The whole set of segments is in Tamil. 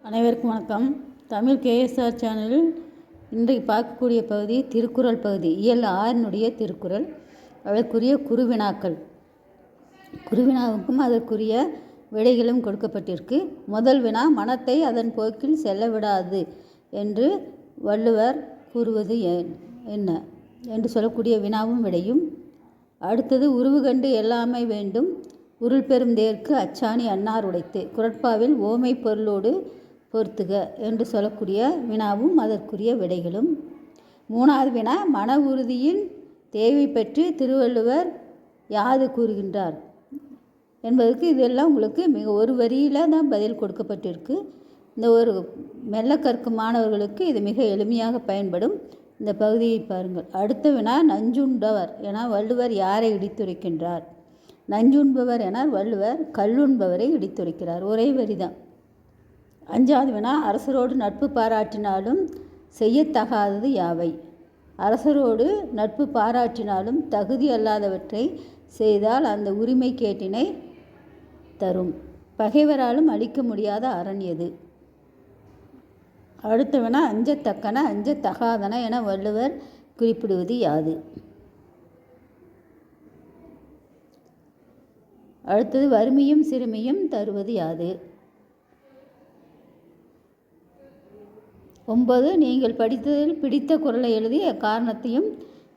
அனைவருக்கும் வணக்கம். தமிழ் கேஎஸ்ஆர் சேனலில் இன்றைக்கு பார்க்கக்கூடிய பகுதி திருக்குறள் பகுதி. இயல் 6 திருக்குறள். அதற்குரிய குறுவினாக்கள். குறுவினாவுக்கும் அதற்குரிய விடைகளும் கொடுக்கப்பட்டிருக்கு. முதல் வினா, மனத்தை அதன் போக்கில் செல்ல விடாது என்று வள்ளுவர் கூறுவது என்ன என்று சொல்லக்கூடிய வினாவும் விடையும். அடுத்தது, உருவு கண்டு எல்லாமை வேண்டும் உருள் பெரும் தேர்க்கு அச்சாணி அன்னார் உடைத்து. குறட்பாவில் ஓமை பொருளோடு பொறுத்துக என்று சொல்லக்கூடிய வினாவும் அதற்குரிய விடைகளும். மூணாவது வினா, மன உறுதியின் தேவை பற்றி திருவள்ளுவர் யாது கூறுகின்றார் என்பதற்கு இதெல்லாம் உங்களுக்கு ஒரு வரியில் தான் பதில் கொடுக்கப்பட்டிருக்கு. இந்த ஒரு மெல்ல கற்கும் மாணவர்களுக்கு இது மிக எளிமையாக பயன்படும். இந்த பகுதியை பாருங்கள். அடுத்த வினா, நஞ்சுண்டவர் என வள்ளுவர் யாரை இடித்துரைக்கின்றார்? நஞ்சுண்பவர் என வள்ளுவர் கல்லுண்பவரை இடித்துரைக்கிறார். ஒரே வரிதான். அஞ்சாவது வினா, அரசரோடு நட்பு பாராட்டினாலும் செய்யத்தகாதது யாவை? அரசரோடு நட்பு பாராட்டினாலும் தகுதி அல்லாதவற்றை செய்தால் அந்த உரிமை கேட்டினை தரும். பகைவராலும் அழிக்க முடியாத அரண் எது? அடுத்த வினா, அஞ்சத்தக்கன அஞ்சத்தகாதன என வள்ளுவர் குறிப்பிடுவது யாது? அடுத்தது, வறுமையும் சிறுமையும் தருவது யாது? 9, நீங்கள் படித்ததில் பிடித்த குறளை எழுதி காரணத்தையும்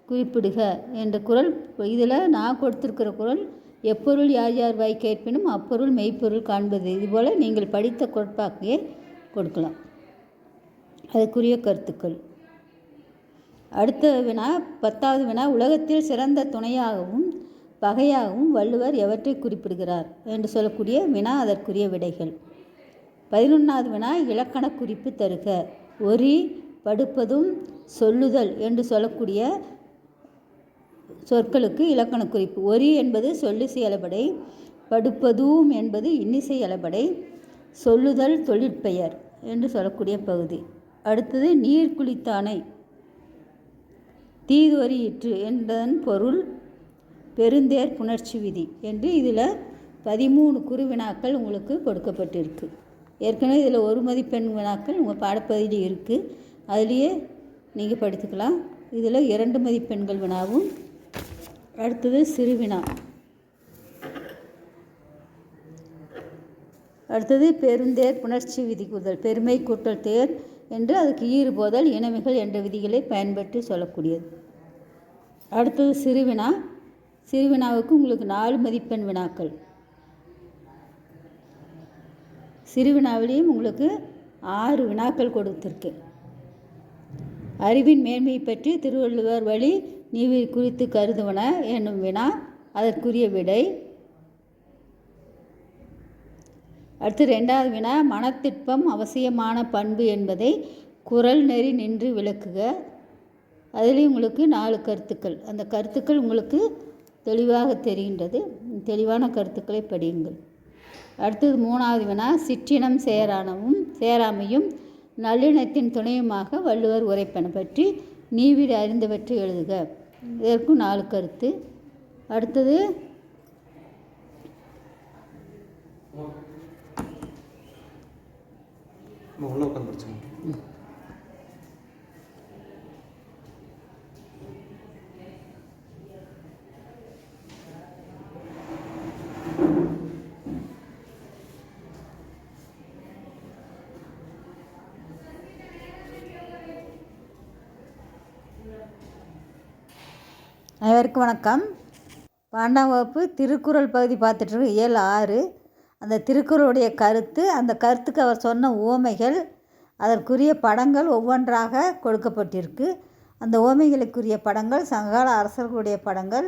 குறிப்பிடுக என்ற குறள். இதில் நான் கொடுத்துருக்கிற குறள், எப்பொருள் யார் யார் வாய் கேட்பினும் அப்பொருள் மெய்ப்பொருள் காண்பது. இதுபோல் நீங்கள் படித்த குறட்பாக்கையே கொடுக்கலாம். அதுக்குரிய கருத்துக்கள். அடுத்த வினா, 10வது வினா, உலகத்தில் சிறந்த துணையாகவும் பகையாகவும் வள்ளுவர் எவற்றை குறிப்பிடுகிறார் என்று சொல்லக்கூடிய வினா, அதற்குரிய விடைகள். 11வது வினா, இலக்கண குறிப்பு தருக. ஒரி, படுப்பதும், சொல்லுதல் என்று சொல்லக்கூடிய சொற்களுக்கு இலக்கண குறிப்பு. ஒரி என்பது சொல்லிசை அளபடை, படுப்பதும் என்பது இன்னிசை அளபடை, சொல்லுதல் தொழிற்பெயர் என்று சொல்லக்கூடிய பகுதி. அடுத்தது, நீர் குளித்தானை தீதுவரியிற்று என்பதன் பொருள் பெருந்தேர் புணர்ச்சி விதி என்று இதில் 13 குறுவினாக்கள் உங்களுக்கு கொடுக்கப்பட்டிருக்கு. ஏற்கனவே இதில் 1 மதிப்பெண் வினாக்கள் உங்கள் பாடப்பகுதியில் இருக்குது. அதுலேயே நீங்கள் படித்துக்கலாம். இதில் 2 மதிப்பெண்கள் வினாவும். அடுத்தது சிறுவினா. அடுத்தது, பெருந்தேர் புணர்ச்சி விதி கூறுதல். பெருமை கூட்டல் தேர் என்று அதுக்கு ஈறு போதல் இனமிகள் என்ற விதிகளை பயன்படுத்தி சொல்லக்கூடியது. அடுத்தது சிறுவினா. சிறுவினாவுக்கு உங்களுக்கு 4 மதிப்பெண் வினாக்கள். சிறுவினாவிலையும் உங்களுக்கு 6 வினாக்கள் கொடுத்துருக்கு. அறிவின் மேன்மையை பற்றி திருவள்ளுவர் வழி நீவி குறித்து கருதுவன என்னும் வினா, அதற்குரிய விடை. அடுத்து 2வது வினா, மனத்திற்பம் அவசியமான பண்பு என்பதை குறள் நெறி நின்று விளக்குக. அதிலையும் உங்களுக்கு 4 கருத்துக்கள். அந்த கருத்துக்கள் உங்களுக்கு தெளிவாக தெரிகின்றது. தெளிவான கருத்துக்களை படியுங்கள். அடுத்தது 3வது வினா, சிற்றினம் சேராமையும் நல்லினத்தின் துணையுமாக வள்ளுவர் உரைப்பன பற்றி நீவிட அறிந்தவற்றை எழுதுக. இதற்கும் 4 கருத்து. அடுத்தது அனைவருக்கும் வணக்கம். 12ஆம் வகுப்பு திருக்குறள் பகுதி பார்த்துட்ருக்கு. இயல் 6. அந்த திருக்குறளுடைய கருத்து, அந்த கருத்துக்கு அவர் சொன்ன உவமைகள், அதற்குரிய படங்கள் ஒவ்வொன்றாக கொடுக்கப்பட்டிருக்கு. அந்த உவமைகளுக்குரிய படங்கள் சங்ககால அரசர்களுடைய படங்கள்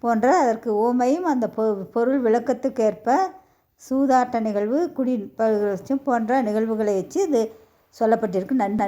போன்ற அதற்கு உவமையும் அந்த பொருள் விளக்கத்துக்கேற்ப சூதாட்ட நிகழ்வு, போன்ற நிகழ்வுகளை வச்சு இது சொல்லப்பட்டிருக்கு. நன்றி.